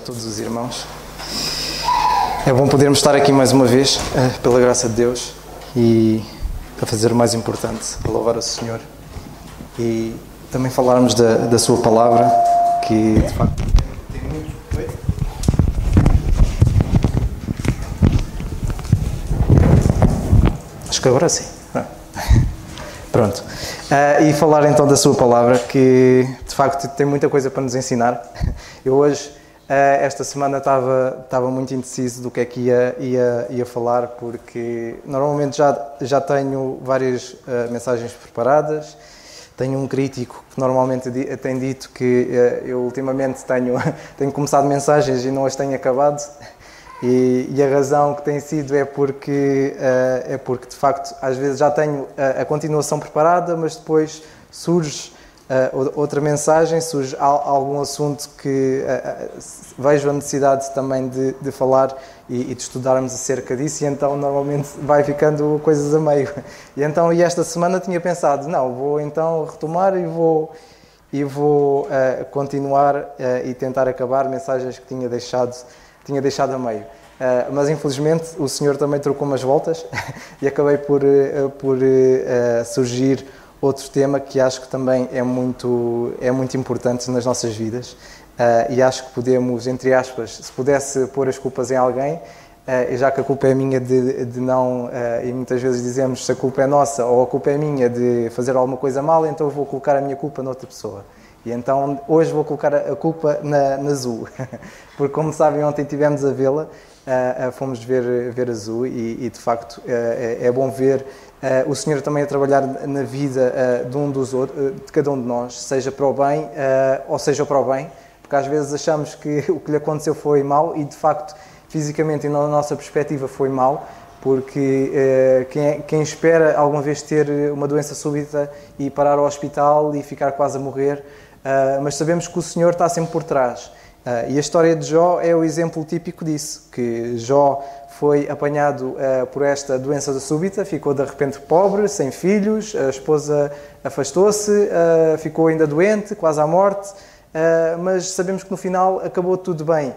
todos os irmãos. É bom podermos estar aqui mais uma vez, pela graça de Deus, e a fazer o mais importante, a louvar o Senhor e também falarmos da sua palavra, que de facto tem muito. Acho que agora sim. Pronto. E falar então da sua palavra, que de facto tem muita coisa para nos ensinar. Eu hoje, esta semana, estava muito indeciso do que é que ia falar, porque normalmente já tenho várias mensagens preparadas. Tenho um crítico que normalmente tem dito que eu ultimamente tenho começado mensagens e não as tenho acabado. E a razão que tem sido é porque de facto às vezes já tenho a continuação preparada, mas depois surge outra mensagem, surge algum assunto que vejo a necessidade também de falar e de estudarmos acerca disso, e então normalmente vai ficando coisas a meio. E esta semana tinha pensado, não, vou então retomar e vou continuar e tentar acabar mensagens que tinha deixado a meio. Mas infelizmente o Senhor também trocou umas voltas e acabei por surgir outro tema que acho que também é muito importante nas nossas vidas, e acho que podemos, entre aspas, se pudesse pôr as culpas em alguém, já que a culpa é minha de não, e muitas vezes dizemos se a culpa é nossa ou a culpa é minha de fazer alguma coisa mal, então eu vou colocar a minha culpa noutra pessoa. E então hoje vou colocar a culpa na Zu, porque como sabem ontem estivemos a vê-la, fomos ver a Zu e de facto é bom ver o Senhor também a trabalhar na vida de um dos outros, de cada um de nós, seja para o bem ou seja para o bem, porque às vezes achamos que o que lhe aconteceu foi mau e de facto fisicamente e na nossa perspectiva foi mau, porque quem espera alguma vez ter uma doença súbita e parar ao hospital e ficar quase a morrer, mas sabemos que o Senhor está sempre por trás. E a história de Jó é o exemplo típico disso, que Jó foi apanhado por esta doença súbita, ficou de repente pobre, sem filhos, a esposa afastou-se, ficou ainda doente, quase à morte, mas sabemos que no final acabou tudo bem.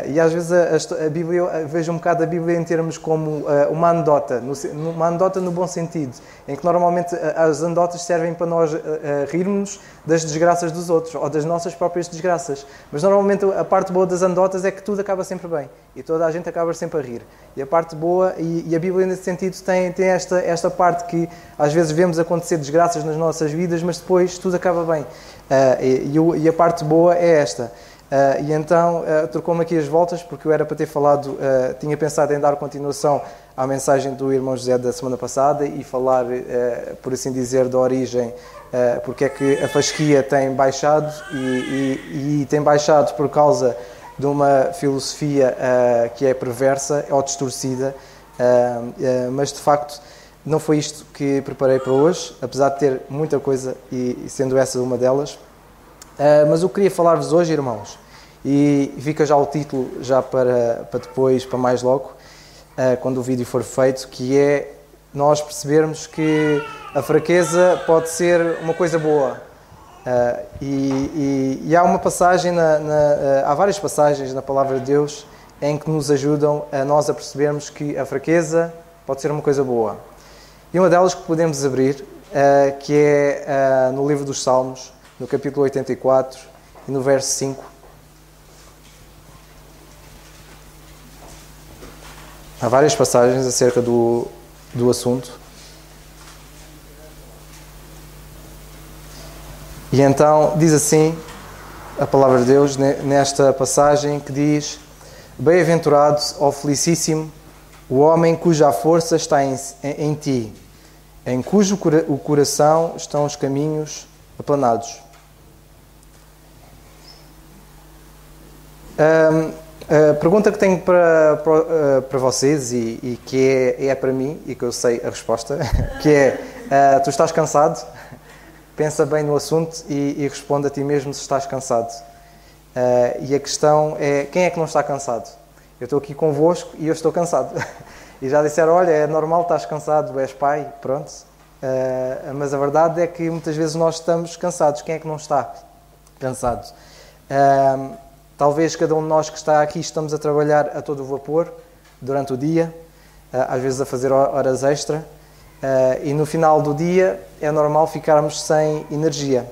E às vezes a Bíblia, vejo um bocado a Bíblia em termos como uma anedota no bom sentido, em que normalmente as anedotas servem para nós rirmos das desgraças dos outros, ou das nossas próprias desgraças. Mas normalmente a parte boa das anedotas é que tudo acaba sempre bem, e toda a gente acaba sempre a rir. E a parte boa, e a Bíblia nesse sentido tem esta parte que às vezes vemos acontecer desgraças nas nossas vidas, mas depois tudo acaba bem. E a parte boa é esta. E então trocou-me aqui as voltas, porque eu era para ter falado, tinha pensado em dar continuação à mensagem do irmão José da semana passada e falar, por assim dizer, da origem, porque é que a fasquia tem baixado e tem baixado por causa de uma filosofia que é perversa ou distorcida, mas de facto não foi isto que preparei para hoje, apesar de ter muita coisa e sendo essa uma delas. Mas eu queria falar-vos hoje, irmãos, e fica já o título já para depois, para mais logo, quando o vídeo for feito, que é nós percebermos que a fraqueza pode ser uma coisa boa. E há uma passagem, há várias passagens na Palavra de Deus em que nos ajudam a nós a percebermos que a fraqueza pode ser uma coisa boa. E uma delas que podemos abrir, que é no livro dos Salmos, no capítulo 84 e no verso 5. Há várias passagens acerca do assunto. E então diz assim a palavra de Deus nesta passagem, que diz: Bem-aventurado ou felicíssimo o homem cuja força está em ti, em cujo o coração estão os caminhos aplanados. A pergunta que tenho para vocês e que é para mim, e que eu sei a resposta, que é, tu estás cansado? Pensa bem no assunto e responde a ti mesmo se estás cansado. E a questão é, quem é que não está cansado? Eu estou aqui convosco e eu estou cansado. E já disseram, olha, é normal, estás cansado, és pai, pronto. Mas a verdade é que muitas vezes nós estamos cansados. Quem é que não está cansado? Talvez cada um de nós que está aqui estamos a trabalhar a todo o vapor durante o dia, às vezes a fazer horas extra, e no final do dia é normal ficarmos sem energia.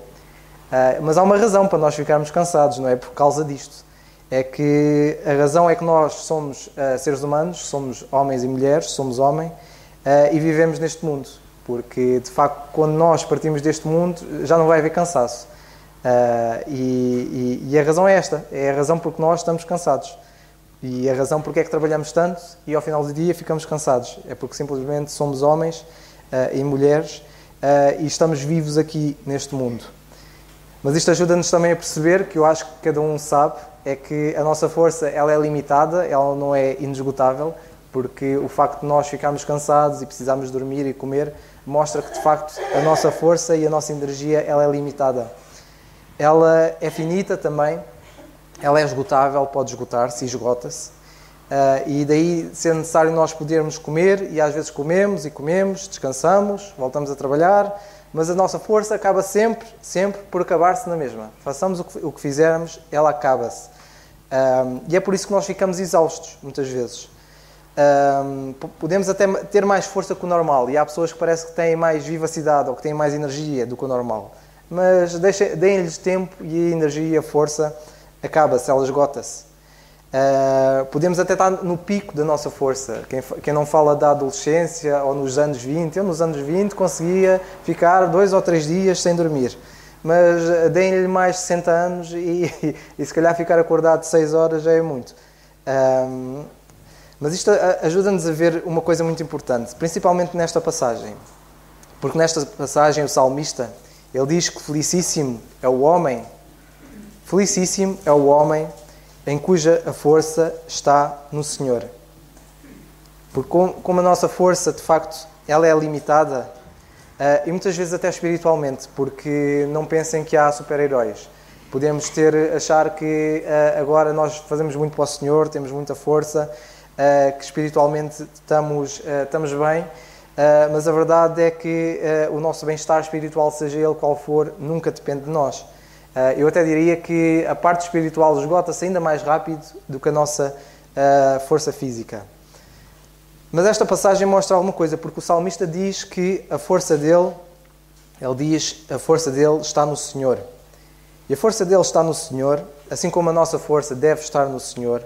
Mas há uma razão para nós ficarmos cansados, não é por causa disto. É que a razão é que nós somos seres humanos, somos homens e mulheres, somos homem, e vivemos neste mundo. Porque, de facto, quando nós partimos deste mundo, já não vai haver cansaço. E a razão é esta, é a razão porque nós estamos cansados. E a razão porque é que trabalhamos tanto e ao final do dia ficamos cansados. É porque simplesmente somos homens e mulheres e estamos vivos aqui neste mundo. Mas isto ajuda-nos também a perceber, que eu acho que cada um sabe, é que a nossa força ela é limitada, ela não é inesgotável, porque o facto de nós ficarmos cansados e precisarmos dormir e comer mostra que, de facto, a nossa força e a nossa energia ela é limitada. Ela é finita também, ela é esgotável, pode esgotar-se e esgota-se. E daí ser necessário nós podermos comer, e às vezes comemos e comemos, descansamos, voltamos a trabalhar, mas a nossa força acaba sempre por acabar-se na mesma. Façamos o que fizermos, ela acaba-se. E é por isso que nós ficamos exaustos, muitas vezes. Podemos até ter mais força que o normal, e há pessoas que parece que têm mais vivacidade ou que têm mais energia do que o normal. Mas deem-lhes tempo e a energia e a força acaba-se, ela esgota-se. Podemos até estar no pico da nossa força. Quem não fala da adolescência ou nos anos 20, eu nos anos 20 conseguia ficar 2 ou 3 dias sem dormir. Mas deem-lhe mais de 60 anos e se calhar ficar acordado 6 horas já é muito. Mas isto ajuda-nos a ver uma coisa muito importante, principalmente nesta passagem. Porque nesta passagem o salmista, ele diz que felicíssimo é o homem em cuja a força está no Senhor. Porque como a nossa força, de facto, ela é limitada, e muitas vezes até espiritualmente, porque não pensem que há super-heróis. Podemos achar que agora nós fazemos muito para o Senhor, temos muita força, que espiritualmente estamos bem, mas a verdade é que o nosso bem-estar espiritual, seja ele qual for, nunca depende de nós. Eu até diria que a parte espiritual esgota-se ainda mais rápido do que a nossa força física. Mas esta passagem mostra alguma coisa, porque o salmista diz que a força dele está no Senhor. E a força dele está no Senhor, assim como a nossa força deve estar no Senhor,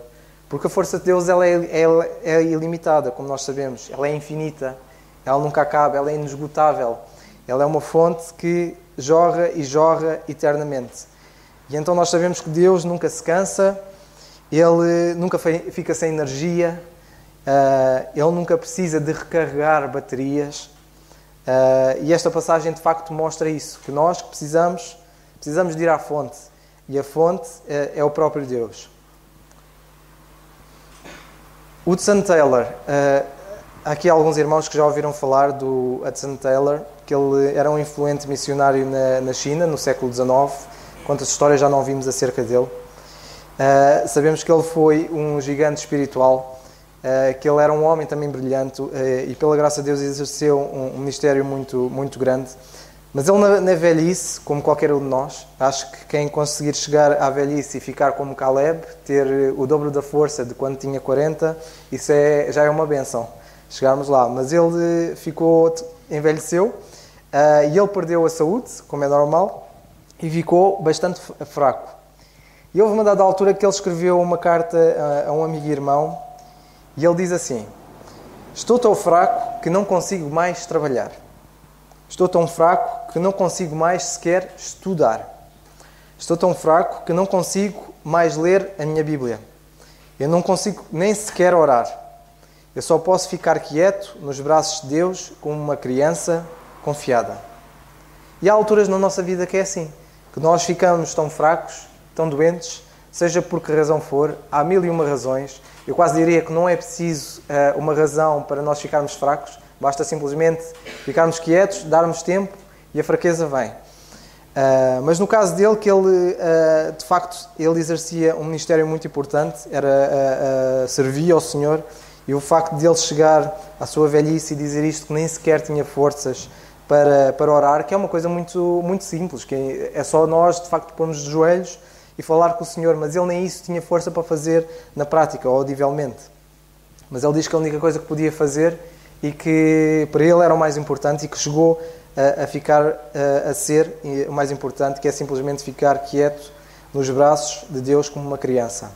porque a força de Deus ela é ilimitada, como nós sabemos. Ela é infinita, ela nunca acaba, ela é inesgotável. Ela é uma fonte que jorra e jorra eternamente. E então nós sabemos que Deus nunca se cansa, Ele nunca fica sem energia, Ele nunca precisa de recarregar baterias. E esta passagem de facto mostra isso, que nós precisamos de ir à fonte. E a fonte é o próprio Deus. Hudson Taylor, há aqui alguns irmãos que já ouviram falar do Hudson Taylor, que ele era um influente missionário na China, no século XIX. Quantas histórias já não ouvimos acerca dele. Sabemos que ele foi um gigante espiritual, que ele era um homem também brilhante e pela graça de Deus exerceu um ministério muito, muito grande. Mas ele na velhice, como qualquer um de nós, acho que quem conseguir chegar à velhice e ficar como Caleb, ter o dobro da força de quando tinha 40, isso já é uma bênção, chegarmos lá. Mas ele envelheceu e ele perdeu a saúde, como é normal, e ficou bastante fraco. E houve uma dada altura que ele escreveu uma carta a um amigo e irmão, e ele diz assim: estou tão fraco que não consigo mais trabalhar. Estou tão fraco que não consigo mais sequer estudar. Estou tão fraco que não consigo mais ler a minha Bíblia. Eu não consigo nem sequer orar. Eu só posso ficar quieto nos braços de Deus como uma criança confiada. E há alturas na nossa vida que é assim, que nós ficamos tão fracos, tão doentes, seja por que razão for, há 1001 razões. Eu quase diria que não é preciso uma razão para nós ficarmos fracos, basta simplesmente ficarmos quietos, darmos tempo e a fraqueza vem. Mas no caso dele, que ele, de facto, ele exercia um ministério muito importante, servia ao Senhor, e o facto de ele chegar à sua velhice e dizer isto, que nem sequer tinha forças para orar, que é uma coisa muito, muito simples, que é só nós, de facto, pormos de joelhos e falar com o Senhor, mas ele nem isso tinha força para fazer na prática, audivelmente. Mas ele diz que a única coisa que podia fazer e que para ele era o mais importante e que chegou a ficar a ser o mais importante, que é simplesmente ficar quieto nos braços de Deus como uma criança.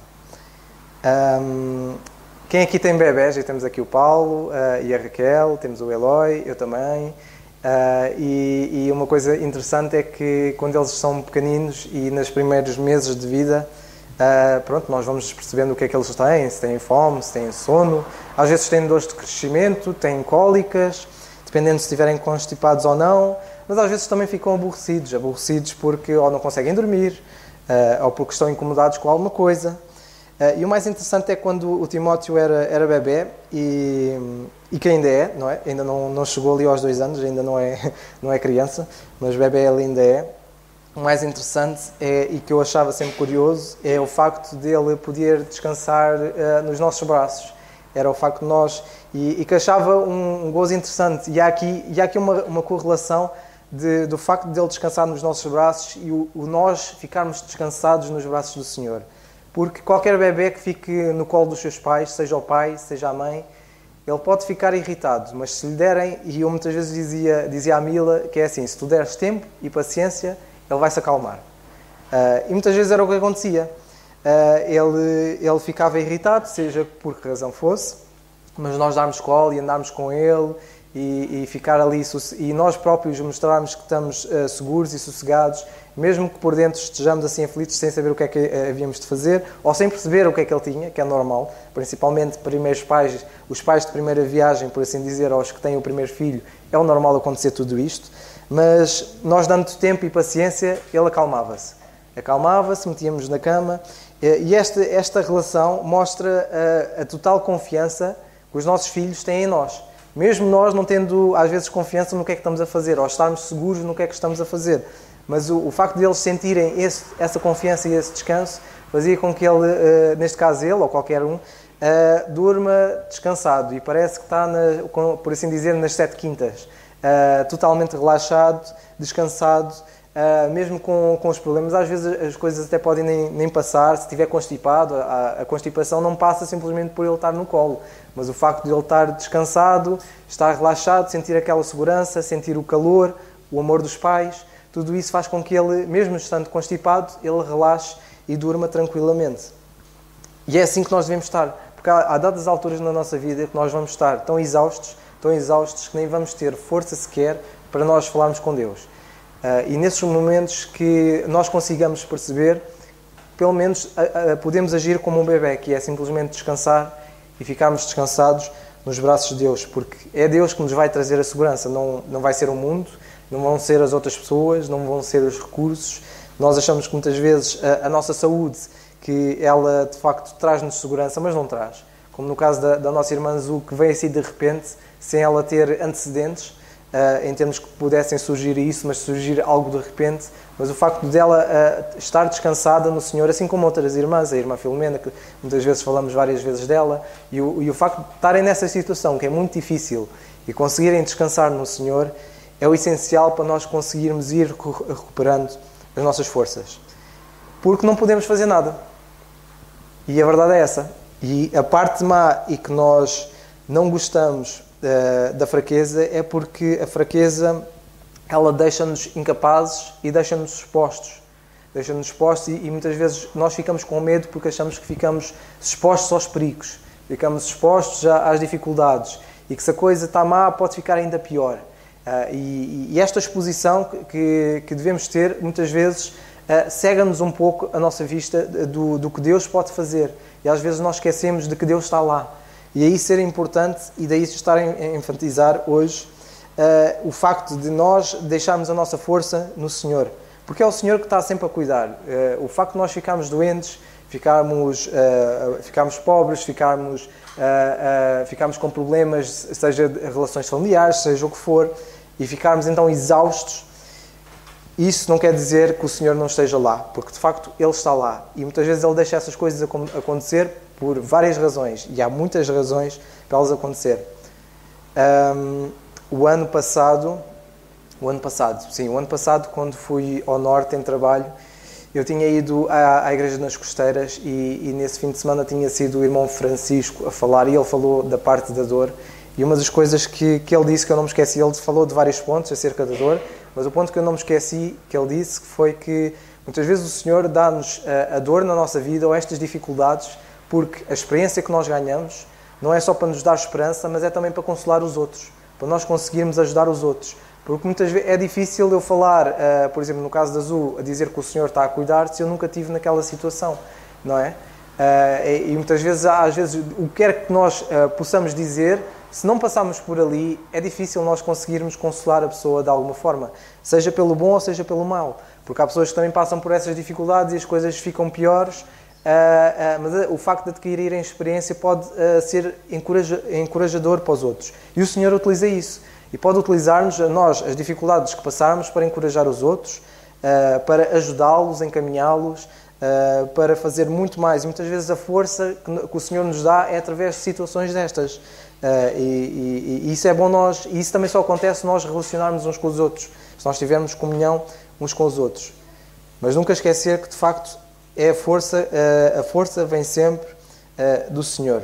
Quem aqui tem bebés? E temos aqui o Paulo e a Raquel, temos o Eloy, eu também. E uma coisa interessante é que quando eles são pequeninos e nos primeiros meses de vida, pronto, nós vamos percebendo o que é que eles têm, se têm fome, se têm sono, às vezes têm dores de crescimento, têm cólicas, dependendo se estiverem constipados ou não, mas às vezes também ficam aborrecidos porque ou não conseguem dormir, ou porque estão incomodados com alguma coisa. E o mais interessante é quando o Timóteo era bebé e que ainda é, não é? Ainda não chegou ali aos 2 anos, ainda não é criança, mas bebé ele ainda é. O mais interessante e que eu achava sempre curioso é o facto dele poder descansar nos nossos braços. Era o facto de nós... E que achava um gozo interessante. E há aqui uma correlação do facto de ele descansar nos nossos braços e o nós ficarmos descansados nos braços do Senhor. Porque qualquer bebê que fique no colo dos seus pais, seja o pai, seja a mãe, ele pode ficar irritado, mas se lhe derem, e eu muitas vezes dizia à Mila, que é assim, se tu deres tempo e paciência, ele vai se acalmar. E muitas vezes era o que acontecia. Ele ficava irritado, seja por que razão fosse, mas nós darmos colo e andarmos com ele e ficar ali, e nós próprios mostrarmos que estamos seguros e sossegados, mesmo que por dentro estejamos assim aflitos, sem saber o que é que havíamos de fazer, ou sem perceber o que é que ele tinha, que é normal, principalmente os pais de primeira viagem, por assim dizer, aos que têm o primeiro filho, é o normal acontecer tudo isto, mas nós dando tempo e paciência, ele acalmava-se, metíamos na cama, e esta relação mostra a total confiança que os nossos filhos têm em nós. Mesmo nós não tendo, às vezes, confiança no que é que estamos a fazer, ou estarmos seguros no que é que estamos a fazer. Mas o facto de eles sentirem essa confiança e esse descanso fazia com que ele, neste caso ele, ou qualquer um, durma descansado. E parece que está, por assim dizer, nas 7 quintas. Totalmente relaxado, descansado, mesmo com os problemas. Às vezes as coisas até podem nem passar. Se estiver constipado, a constipação não passa simplesmente por ele estar no colo. Mas o facto de ele estar descansado, estar relaxado, sentir aquela segurança, sentir o calor, o amor dos pais, tudo isso faz com que ele, mesmo estando constipado, ele relaxe e durma tranquilamente. E é assim que nós devemos estar. Porque há dadas alturas na nossa vida que nós vamos estar tão exaustos que nem vamos ter força sequer para nós falarmos com Deus. E nesses momentos que nós consigamos perceber, pelo menos podemos agir como um bebê, que é simplesmente descansar e ficarmos descansados nos braços de Deus, porque é Deus que nos vai trazer a segurança, não vai ser o mundo, não vão ser as outras pessoas, não vão ser os recursos. Nós achamos que muitas vezes a nossa saúde, que ela de facto traz-nos segurança, mas não traz. Como no caso da nossa irmã Zu, que veio assim de repente, sem ela ter antecedentes, em termos que pudessem surgir isso, mas surgir algo de repente. Mas o facto dela estar descansada no Senhor, assim como outras irmãs, a irmã Filomena, que muitas vezes falamos várias vezes dela, e o facto de estarem nessa situação, que é muito difícil, e conseguirem descansar no Senhor, é o essencial para nós conseguirmos ir recuperando as nossas forças. Porque não podemos fazer nada. E a verdade é essa. E a parte má e que nós não gostamos da fraqueza é porque a fraqueza, ela deixa-nos incapazes e deixa-nos expostos. Deixa-nos expostos e muitas vezes nós ficamos com medo porque achamos que ficamos expostos aos perigos. Ficamos expostos às dificuldades. E que se a coisa está má, pode ficar ainda pior. E esta exposição que devemos ter, muitas vezes, cega-nos um pouco a nossa vista do que Deus pode fazer. E às vezes nós esquecemos de que Deus está lá. E aí ser importante, e daí estar a enfatizar hoje, o facto de nós deixarmos a nossa força no Senhor. Porque é o Senhor que está sempre a cuidar. O facto de nós ficarmos doentes, ficarmos pobres, ficarmos com problemas, seja relações familiares, seja o que for, e ficarmos então exaustos, isso não quer dizer que o Senhor não esteja lá, porque de facto Ele está lá. E muitas vezes Ele deixa essas coisas acontecer por várias razões, e há muitas razões para elas acontecer. O ano passado, quando fui ao Norte em trabalho, eu tinha ido à igreja nas Costeiras e nesse fim de semana tinha sido o irmão Francisco a falar e ele falou da parte da dor. E uma das coisas que ele disse, que eu não me esqueci, ele falou de vários pontos acerca da dor, mas o ponto que eu não me esqueci, que ele disse, foi que muitas vezes o Senhor dá-nos a dor na nossa vida ou estas dificuldades, porque a experiência que nós ganhamos não é só para nos dar esperança, mas é também para consolar os outros, para nós conseguirmos ajudar os outros. Porque muitas vezes é difícil eu falar, por exemplo, no caso da Azul, a dizer que o Senhor está a cuidar, se eu nunca estive naquela situação, não é? E muitas vezes, às vezes, o que quer que nós possamos dizer, se não passarmos por ali, é difícil nós conseguirmos consolar a pessoa de alguma forma, seja pelo bom ou seja pelo mau, porque há pessoas que também passam por essas dificuldades e as coisas ficam piores, mas o facto de adquirirem experiência pode ser encorajador para os outros. E o Senhor utiliza isso. E pode utilizar-nos, nós, as dificuldades que passarmos para encorajar os outros, para ajudá-los, encaminhá-los, para fazer muito mais. E muitas vezes a força que o Senhor nos dá é através de situações destas. E isso é bom nós, e isso também só acontece se nós relacionarmos uns com os outros, se nós tivermos comunhão uns com os outros. Mas nunca esquecer que de facto é a força vem sempre do Senhor.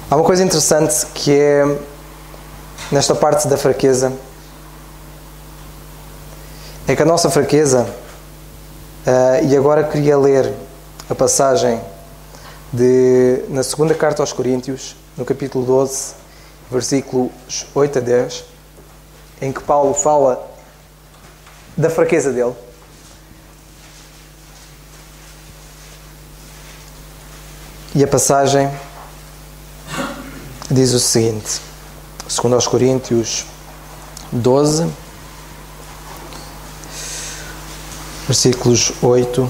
Há uma coisa interessante que é nesta parte da fraqueza, é que a nossa fraqueza, e agora queria ler a passagem na segunda carta aos Coríntios, no capítulo 12, versículos 8 a 10, em que Paulo fala da fraqueza dele. E a passagem diz o seguinte, segundo aos Coríntios 12, versículos 8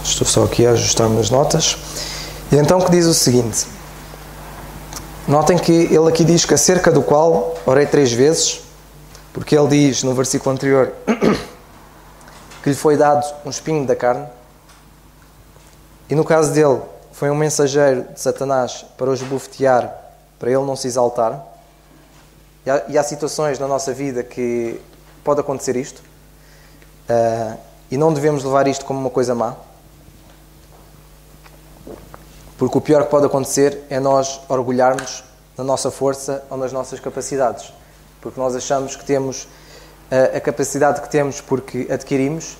estou só aqui a ajustar-me as notas. E então que diz o seguinte, notem que ele aqui diz que acerca do qual orei 3 vezes, porque ele diz no versículo anterior que lhe foi dado um espinho da carne, e no caso dele foi um mensageiro de Satanás para o esbofetear, para ele não se exaltar. E há situações na nossa vida que pode acontecer isto, e não devemos levar isto como uma coisa má, porque o pior que pode acontecer é nós orgulharmos na nossa força ou nas nossas capacidades, porque nós achamos que temos a capacidade que temos porque adquirimos,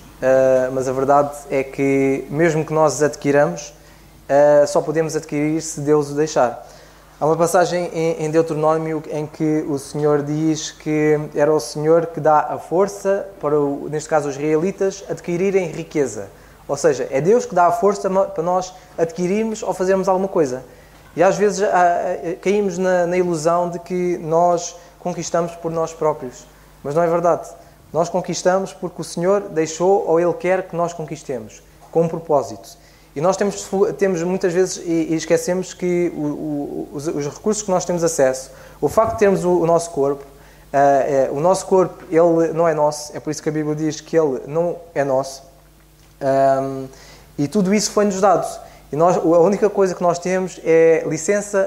mas a verdade é que mesmo que nós as adquiramos, só podemos adquirir se Deus o deixar. Há uma passagem em Deuteronômio em que o Senhor diz que era o Senhor que dá a força para, neste caso, os israelitas adquirirem riqueza. Ou seja, é Deus que dá a força para nós adquirirmos ou fazermos alguma coisa. E às vezes caímos na ilusão de que nós conquistamos por nós próprios. Mas não é verdade. Nós conquistamos porque o Senhor deixou ou Ele quer que nós conquistemos, com um propósito. E nós temos muitas vezes, e esquecemos que os recursos que nós temos acesso, o facto de termos o nosso corpo, ele não é nosso, é por isso que a Bíblia diz que ele não é nosso, e tudo isso foi-nos dado. E nós, a única coisa que nós temos é licença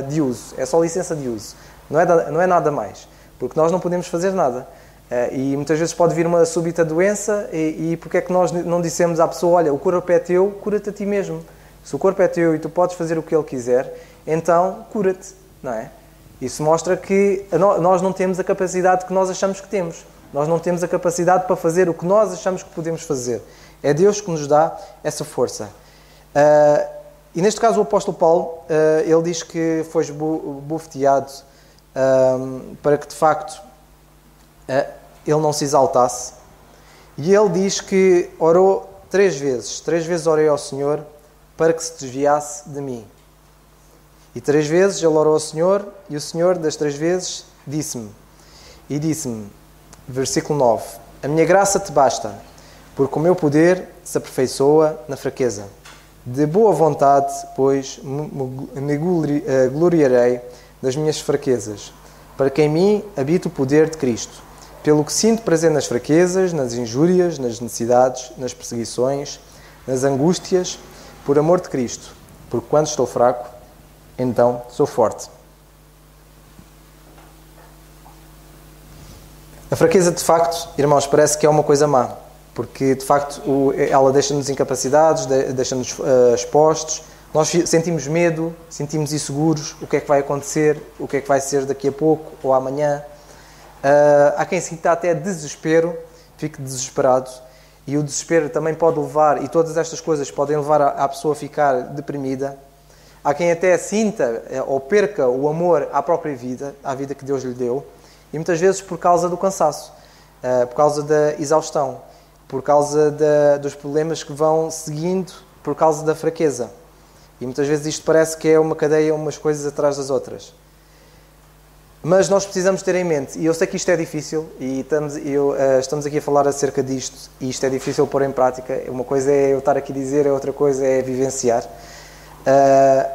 de uso, é só licença de uso, não é nada mais, porque nós não podemos fazer nada. E muitas vezes pode vir uma súbita doença e porque é que nós não dissemos à pessoa, olha, o corpo é teu, cura-te a ti mesmo. Se o corpo é teu e tu podes fazer o que ele quiser, então cura-te, não é? Isso mostra que nós não temos a capacidade que nós achamos que temos. Nós não temos a capacidade para fazer o que nós achamos que podemos fazer. É Deus que nos dá essa força. E neste caso o apóstolo Paulo, ele diz que foi bofeteado para que de facto ele não se exaltasse, e ele diz que orou 3 vezes. 3 vezes orei ao Senhor para que se desviasse de mim. E 3 vezes ele orou ao Senhor, e o Senhor das 3 vezes disse-me, versículo 9, a minha graça te basta, porque o meu poder se aperfeiçoa na fraqueza. De boa vontade, pois, me gloriarei das minhas fraquezas, para que em mim habite o poder de Cristo. pelo que sinto prazer nas fraquezas, nas injúrias, nas necessidades, nas perseguições, nas angústias, por amor de Cristo, porque quando estou fraco, então sou forte. A fraqueza, de facto, irmãos, parece que é uma coisa má, porque, de facto, ela deixa-nos incapacitados, deixa-nos expostos, nós sentimos medo, sentimos inseguros, o que é que vai acontecer, o que é que vai ser daqui a pouco ou amanhã. Há quem sinta até desespero, fique desesperado, e o desespero também pode levar, e todas estas coisas podem levar a pessoa a ficar deprimida. Há quem até sinta ou perca o amor à própria vida, à vida que Deus lhe deu, e muitas vezes por causa do cansaço, por causa da exaustão, por causa dos problemas que vão seguindo, por causa da fraqueza. E muitas vezes isto parece que é uma cadeia, umas coisas atrás das outras. Mas nós precisamos ter em mente, e eu sei que isto é difícil, e estamos aqui a falar acerca disto, e isto é difícil pôr em prática. Uma coisa é eu estar aqui a dizer, a outra coisa é vivenciar.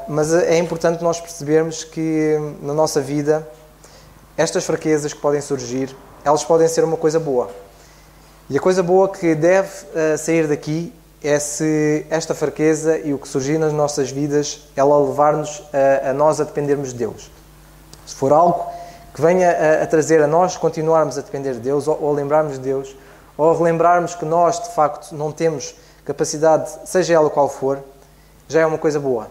Mas é importante nós percebermos que na nossa vida, estas fraquezas que podem surgir, elas podem ser uma coisa boa. E a coisa boa que deve sair daqui é se esta fraqueza e o que surgir nas nossas vidas, ela levar-nos a nós a dependermos de Deus. Se for algo que venha a trazer a nós continuarmos a depender de Deus, ou lembrarmos de Deus, ou relembrarmos que nós, de facto, não temos capacidade, seja ela qual for, já é uma coisa boa.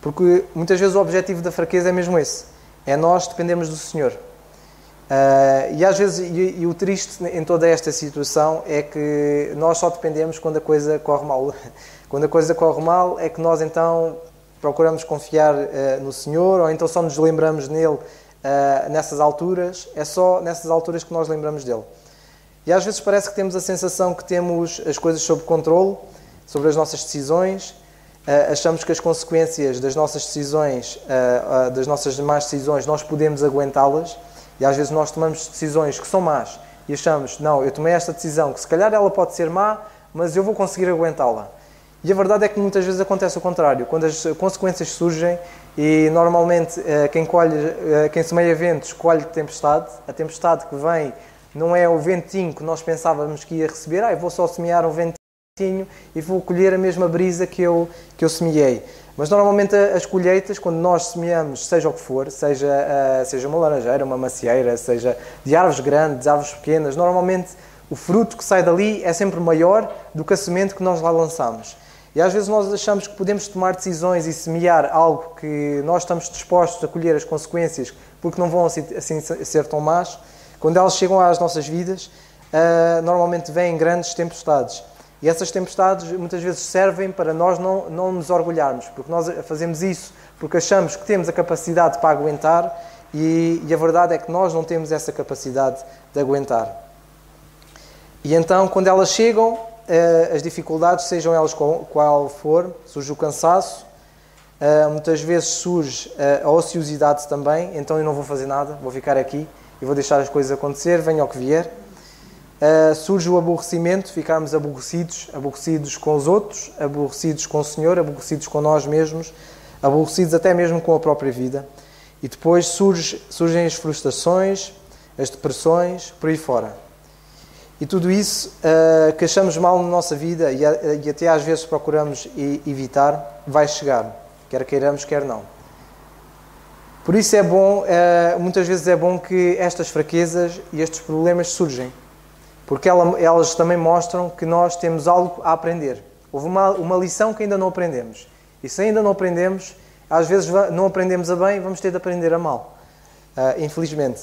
Porque muitas vezes o objetivo da fraqueza é mesmo esse. É nós dependermos do Senhor. E às vezes, e o triste em toda esta situação é que nós só dependemos quando a coisa corre mal. Quando a coisa corre mal é que nós então procuramos confiar no Senhor, ou então só nos lembramos nele nessas alturas. É só nessas alturas que nós lembramos dele. E às vezes parece que temos a sensação que temos as coisas sob controle, sobre as nossas decisões. Achamos que as consequências das nossas decisões, das nossas más decisões, nós podemos aguentá-las. E às vezes nós tomamos decisões que são más e achamos, não, eu tomei esta decisão, que se calhar ela pode ser má, mas eu vou conseguir aguentá-la. E a verdade é que muitas vezes acontece o contrário. Quando as consequências surgem, e normalmente quem semeia ventos colhe tempestade, a tempestade que vem não é o ventinho que nós pensávamos que ia receber, eu vou só semear um ventinho e vou colher a mesma brisa que eu semeei. Mas normalmente as colheitas, quando nós semeamos, seja o que for, seja uma laranjeira, uma macieira, seja de árvores grandes, árvores pequenas, normalmente o fruto que sai dali é sempre maior do que a semente que nós lá lançamos. E às vezes nós achamos que podemos tomar decisões e semear algo que nós estamos dispostos a colher as consequências, porque não vão assim ser tão más. Quando elas chegam às nossas vidas, normalmente vêm grandes tempestades. E essas tempestades muitas vezes servem para nós não nos orgulharmos, porque nós fazemos isso porque achamos que temos a capacidade para aguentar e a verdade é que nós não temos essa capacidade de aguentar. E então, quando elas chegam, as dificuldades, sejam elas qual for, surge o cansaço, muitas vezes surge a ociosidade também, então eu não vou fazer nada, vou ficar aqui e vou deixar as coisas acontecer, venha o que vier. Surge o aborrecimento, ficarmos aborrecidos com os outros, aborrecidos com o Senhor, aborrecidos com nós mesmos, aborrecidos até mesmo com a própria vida. E depois surgem as frustrações, as depressões, por aí fora. E tudo isso que achamos mal na nossa vida e até às vezes procuramos evitar, vai chegar, quer queiramos, quer não. Por isso é bom, muitas vezes é bom que estas fraquezas e estes problemas surgem. Porque elas também mostram que nós temos algo a aprender. Houve uma lição que ainda não aprendemos. E se ainda não aprendemos, às vezes não aprendemos a bem, vamos ter de aprender a mal. Infelizmente.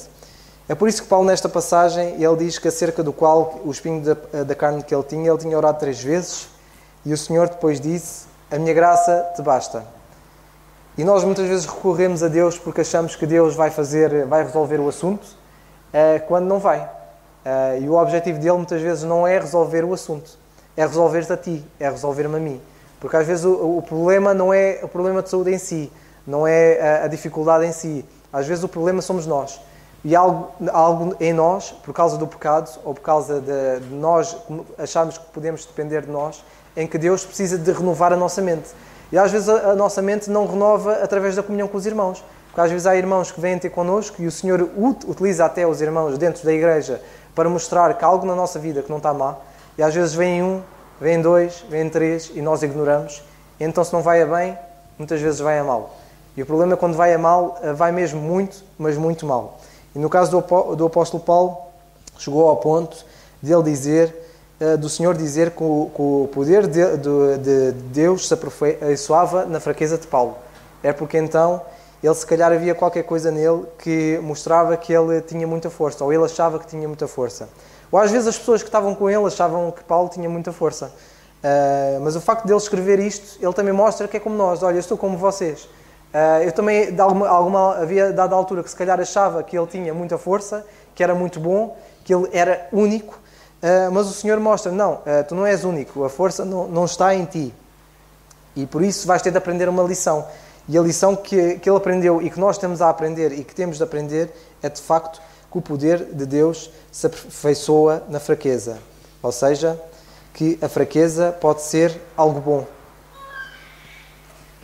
É por isso que Paulo, nesta passagem, ele diz que acerca do qual, o espinho da carne que ele tinha orado 3 vezes, e o Senhor depois disse, a minha graça te basta. E nós muitas vezes recorremos a Deus porque achamos que Deus vai resolver o assunto, quando não vai. E o objetivo dele muitas vezes não é resolver o assunto, é resolver-te a ti, é resolver-me a mim. Porque às vezes o problema não é o problema de saúde em si, não é a dificuldade em si. Às vezes o problema somos nós. E algo em nós, por causa do pecado, ou por causa de nós acharmos que podemos depender de nós, em que Deus precisa de renovar a nossa mente. E às vezes a nossa mente não renova através da comunhão com os irmãos. porque às vezes há irmãos que vêm ter connosco e o Senhor utiliza até os irmãos dentro da igreja para mostrar que há algo na nossa vida que não está má, e às vezes vem um, vem dois, vem três e nós ignoramos, e então se não vai a bem, muitas vezes vai a mal. E o problema é quando vai a mal, vai mesmo muito, mas muito mal. E no caso do apóstolo Paulo, chegou ao ponto de ele dizer, do Senhor dizer que o poder de Deus se aperfeiçoava na fraqueza de Paulo. É porque então, ele se calhar havia qualquer coisa nele que mostrava que ele tinha muita força, ou ele achava que tinha muita força. Ou às vezes as pessoas que estavam com ele achavam que Paulo tinha muita força. Mas o facto de ele escrever isto, ele também mostra que é como nós. Olha, eu estou como vocês. Eu também, havia dada altura que se calhar achava que ele tinha muita força, que era muito bom, que ele era único, mas o Senhor mostra, não, tu não és único, a força não está em ti. E por isso vais ter de aprender uma lição. E a lição que ele aprendeu e que nós estamos a aprender e que temos de aprender é de facto que o poder de Deus se aperfeiçoa na fraqueza. Ou seja, que a fraqueza pode ser algo bom.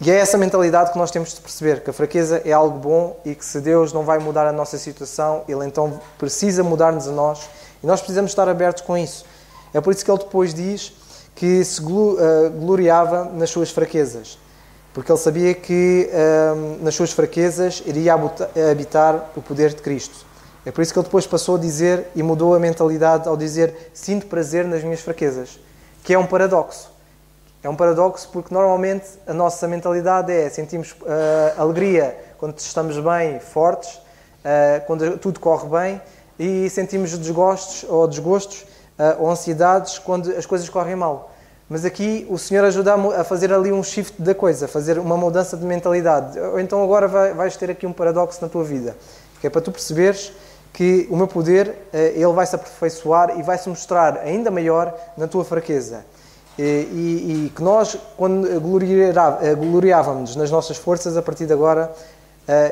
E é essa mentalidade que nós temos de perceber, que a fraqueza é algo bom e que se Deus não vai mudar a nossa situação, Ele então precisa mudar-nos a nós e nós precisamos estar abertos com isso. É por isso que Ele depois diz que se gloriava nas suas fraquezas, porque Ele sabia que nas suas fraquezas iria habitar o poder de Cristo. É por isso que Ele depois passou a dizer e mudou a mentalidade ao dizer sinto prazer nas minhas fraquezas, que é um paradoxo. É um paradoxo porque normalmente a nossa mentalidade é sentimos alegria quando estamos bem, fortes, quando tudo corre bem, e sentimos desgostos ou ansiedades quando as coisas correm mal. Mas aqui o Senhor ajuda a fazer ali um shift da coisa, a fazer uma mudança de mentalidade. Ou então agora vais ter aqui um paradoxo na tua vida, que é para tu perceberes que o meu poder, ele vai se aperfeiçoar e vai se mostrar ainda maior na tua fraqueza. E que nós, quando gloriávamos nas nossas forças, a partir de agora,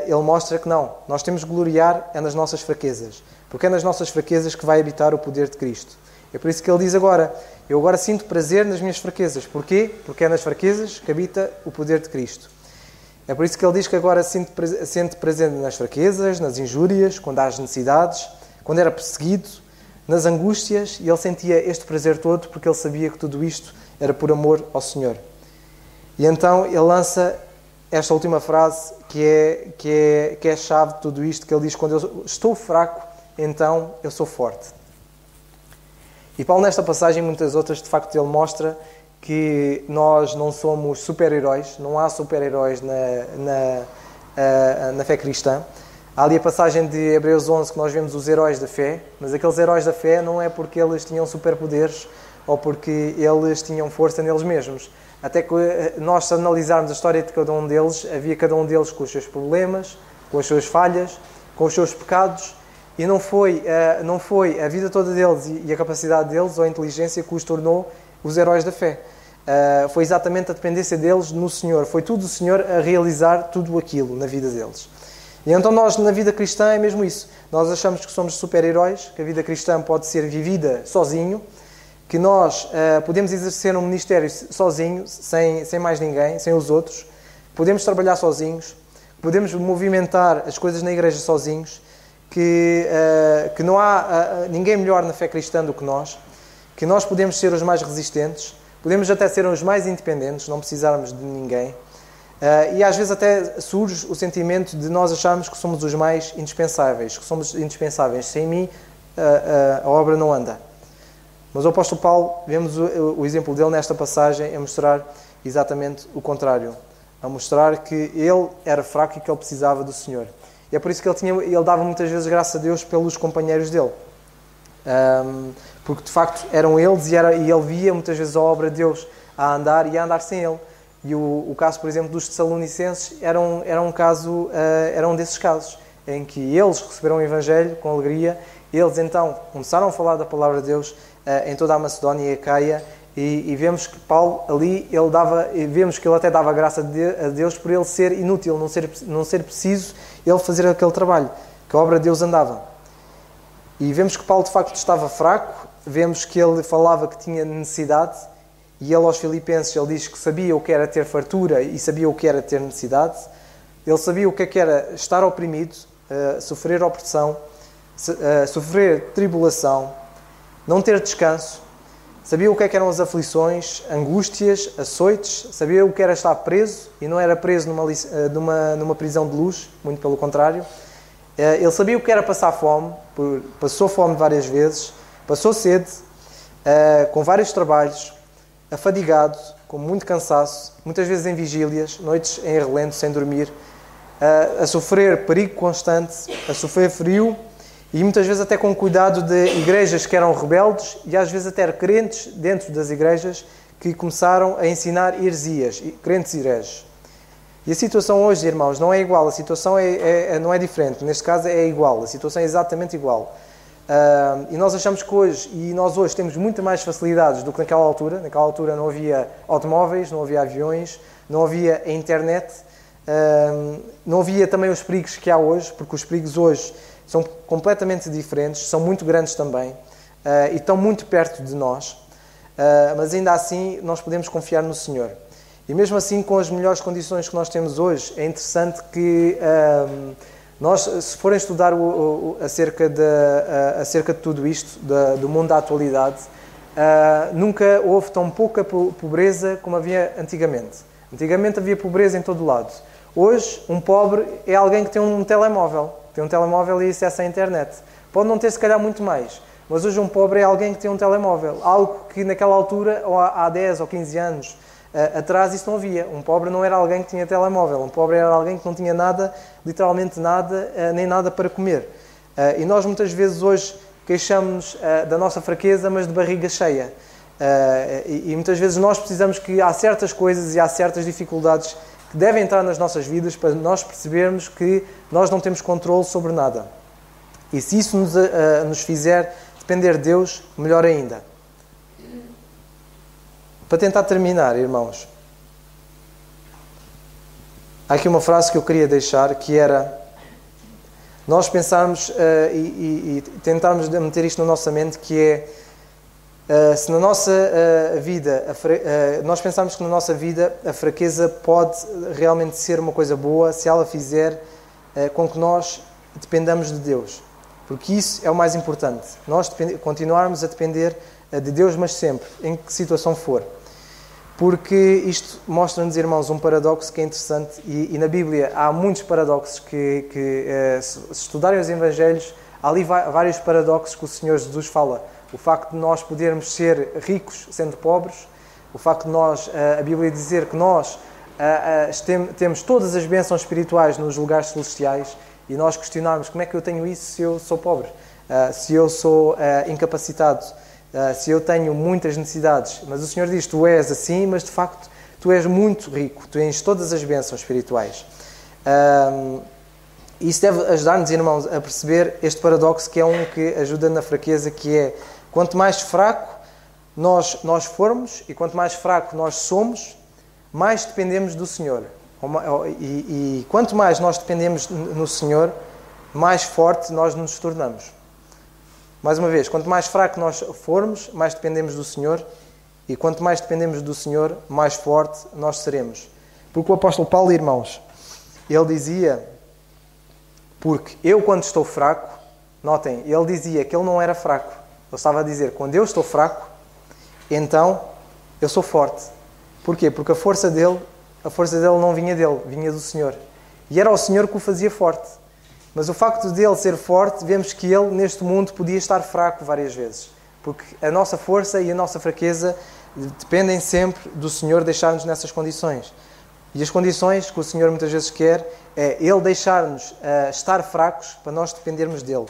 Ele mostra que não. Nós temos de gloriar nas nossas fraquezas. Porque é nas nossas fraquezas que vai habitar o poder de Cristo. É por isso que Ele diz agora, eu agora sinto prazer nas minhas fraquezas. Porquê? Porque é nas fraquezas que habita o poder de Cristo. É por isso que Ele diz que agora sente prazer nas fraquezas, nas injúrias, quando há as necessidades, quando era perseguido, nas angústias, e ele sentia este prazer todo porque ele sabia que tudo isto era por amor ao Senhor. E então ele lança esta última frase que é a chave de tudo isto, que ele diz, quando eu estou fraco, então eu sou forte. E Paulo nesta passagem e muitas outras, de facto, ele mostra que nós não somos super-heróis, não há super-heróis na fé cristã. Há ali a passagem de Hebreus 11 que nós vemos os heróis da fé, mas aqueles heróis da fé não é porque eles tinham superpoderes ou porque eles tinham força neles mesmos. Até que nós, se analisarmos a história de cada um deles, havia cada um deles com os seus problemas, com as suas falhas, com os seus pecados, e não foi a vida toda deles e a capacidade deles ou a inteligência que os tornou os heróis da fé. Foi exatamente a dependência deles no Senhor. Foi tudo o Senhor a realizar tudo aquilo na vida deles. E então nós, na vida cristã, é mesmo isso. Nós achamos que somos super-heróis, que a vida cristã pode ser vivida sozinho, que nós podemos exercer um ministério sozinho, sem mais ninguém, sem os outros, podemos trabalhar sozinhos, podemos movimentar as coisas na igreja sozinhos, que não há ninguém melhor na fé cristã do que nós podemos ser os mais resistentes, podemos até ser os mais independentes, não precisarmos de ninguém. E às vezes até surge o sentimento de nós acharmos que somos os mais indispensáveis, que somos indispensáveis. Sem mim a obra não anda. Mas o apóstolo Paulo, vemos o exemplo dele nesta passagem a mostrar exatamente o contrário. A mostrar que ele era fraco e que ele precisava do Senhor. E é por isso que ele dava muitas vezes graças a Deus pelos companheiros dele. Porque de facto eram eles e ele via muitas vezes a obra de Deus a andar e a andar sem ele. E o caso, por exemplo, dos Tessalonicenses era um desses casos, em que eles receberam o Evangelho com alegria, eles então começaram a falar da palavra de Deus em toda a Macedónia e a Caia, e vemos que Paulo ali, vemos que ele até dava graça a Deus por ele ser inútil, não ser preciso ele fazer aquele trabalho, que a obra de Deus andava. E vemos que Paulo de facto estava fraco, vemos que ele falava que tinha necessidade, e ele aos Filipenses ele diz que sabia o que era ter fartura e sabia o que era ter necessidade, ele sabia o que era estar oprimido, sofrer opressão, sofrer tribulação, não ter descanso, sabia o que eram as aflições, angústias, açoites, sabia o que era estar preso, e não era preso numa prisão de luz, muito pelo contrário. Ele sabia o que era passar fome, passou fome várias vezes, passou sede, com vários trabalhos, afadigado, com muito cansaço, muitas vezes em vigílias, noites em relento, sem dormir, a sofrer perigo constante, a sofrer frio, e muitas vezes até com cuidado de igrejas que eram rebeldes e às vezes até crentes dentro das igrejas que começaram a ensinar heresias, crentes hereges. E a situação hoje, irmãos, não é igual, a situação não é diferente, neste caso é igual, a situação é exatamente igual. E nós achamos que hoje, e nós hoje temos muito mais facilidades do que naquela altura não havia automóveis, não havia aviões, não havia a internet, não havia também os perigos que há hoje, porque os perigos hoje são completamente diferentes, são muito grandes também, e estão muito perto de nós, mas ainda assim nós podemos confiar no Senhor. E mesmo assim, com as melhores condições que nós temos hoje, é interessante que nós, se forem estudar acerca de tudo isto, do mundo da atualidade, nunca houve tão pouca pobreza como havia antigamente. Antigamente havia pobreza em todo lado. Hoje, um pobre é alguém que tem um telemóvel. Tem um telemóvel e acesso à internet. Pode não ter, se calhar, muito mais. Mas hoje um pobre é alguém que tem um telemóvel. Algo que naquela altura, ou há 10 ou 15 anos atrás, isso não havia. Um pobre não era alguém que tinha telemóvel. Um pobre era alguém que não tinha nada, literalmente nada, nem nada para comer. E nós muitas vezes hoje queixamos-nos da nossa fraqueza, mas de barriga cheia. E muitas vezes nós precisamos que há certas coisas e há certas dificuldades que devem entrar nas nossas vidas para nós percebermos que nós não temos controle sobre nada. E se isso nos fizer depender de Deus, melhor ainda. Para tentar terminar, irmãos, há aqui uma frase que eu queria deixar, que era nós pensarmos e tentarmos meter isto na nossa mente, que é se na nossa vida, nós pensarmos que na nossa vida a fraqueza pode realmente ser uma coisa boa se ela fizer com que nós dependamos de Deus. Porque isso é o mais importante. Nós continuarmos a depender de Deus, mas sempre, em que situação for. Porque isto mostra-nos, irmãos, um paradoxo que é interessante. E na Bíblia há muitos paradoxos que se estudarem os Evangelhos, há ali vários paradoxos que o Senhor Jesus fala. O facto de nós podermos ser ricos sendo pobres, o facto de nós, a Bíblia dizer que nós temos todas as bênçãos espirituais nos lugares celestiais e nós questionarmos como é que eu tenho isso se eu sou pobre, se eu sou incapacitado, se eu tenho muitas necessidades. Mas o Senhor diz, tu és assim, mas de facto tu és muito rico, tu tens todas as bênçãos espirituais. Isso deve ajudar-nos, irmãos, a perceber este paradoxo que é um que ajuda na fraqueza, que é quanto mais fraco nós formos e quanto mais fraco nós somos, mais dependemos do Senhor. E quanto mais nós dependemos no Senhor, mais forte nós nos tornamos. Mais uma vez, quanto mais fraco nós formos, mais dependemos do Senhor, e quanto mais dependemos do Senhor, mais forte nós seremos. Porque o apóstolo Paulo, irmãos, ele dizia, porque eu quando estou fraco, notem, ele dizia que ele não era fraco. Ele estava a dizer, quando eu estou fraco, então eu sou forte. Porquê? Porque a força dele não vinha dele, vinha do Senhor. E era o Senhor que o fazia forte. Mas o facto de ele ser forte, vemos que ele, neste mundo, podia estar fraco várias vezes. Porque a nossa força e a nossa fraqueza dependem sempre do Senhor deixar-nos nessas condições. E as condições que o Senhor muitas vezes quer é Ele deixar-nos estar fracos para nós dependermos dEle.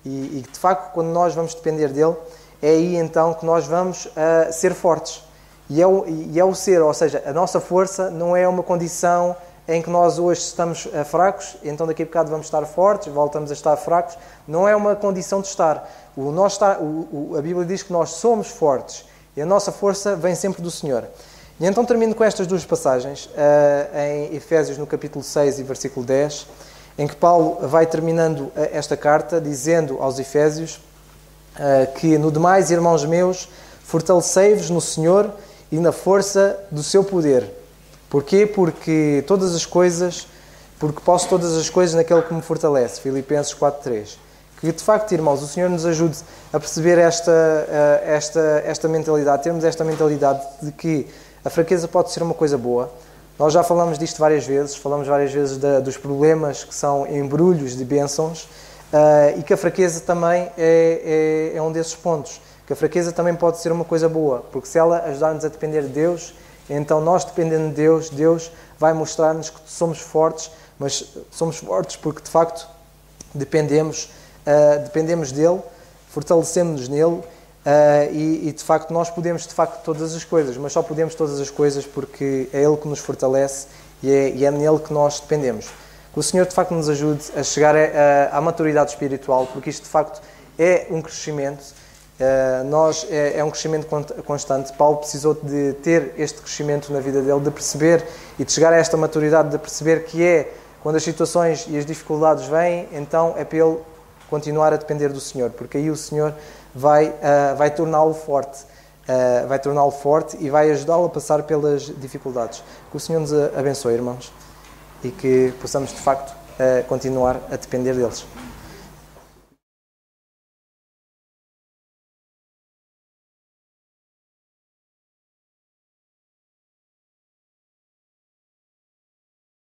E de facto, quando nós vamos depender dEle, é aí então que nós vamos ser fortes. E é o ser, ou seja, a nossa força não é uma condição em que nós hoje estamos fracos, então daqui a bocado vamos estar fortes, voltamos a estar fracos. Não é uma condição de estar. A Bíblia diz que nós somos fortes e a nossa força vem sempre do Senhor. E então termino com estas duas passagens, em Efésios, no capítulo 6 e versículo 10, em que Paulo vai terminando esta carta, dizendo aos Efésios que, no demais, irmãos meus, fortalecei-vos no Senhor e na força do seu poder. Porquê? Porque todas as coisas porque posso todas as coisas naquele que me fortalece. Filipenses 4:3. Que de facto, irmãos, o Senhor nos ajude a perceber esta mentalidade, termos esta mentalidade de que a fraqueza pode ser uma coisa boa. Nós já falamos disto várias vezes, falamos várias vezes dos problemas que são embrulhos de bênçãos, e que a fraqueza também é um desses pontos. Que a fraqueza também pode ser uma coisa boa, porque se ela ajudar-nos a depender de Deus, então nós dependendo de Deus, Deus vai mostrar-nos que somos fortes, mas somos fortes porque de facto dependemos dele, fortalecemos-nos nele, e de facto nós podemos de facto todas as coisas, mas só podemos todas as coisas porque é Ele que nos fortalece e é nele que nós dependemos. Que o Senhor de facto nos ajude a chegar à maturidade espiritual, porque isto de facto é um crescimento, é um crescimento constante. Paulo precisou de ter este crescimento na vida dele, de perceber e de chegar a esta maturidade, de perceber que quando as situações e as dificuldades vêm, então é para ele continuar a depender do Senhor, porque aí o Senhor vai torná-lo forte, e vai ajudá-lo a passar pelas dificuldades. Que o Senhor nos abençoe, irmãos, e que possamos de facto continuar a depender deles.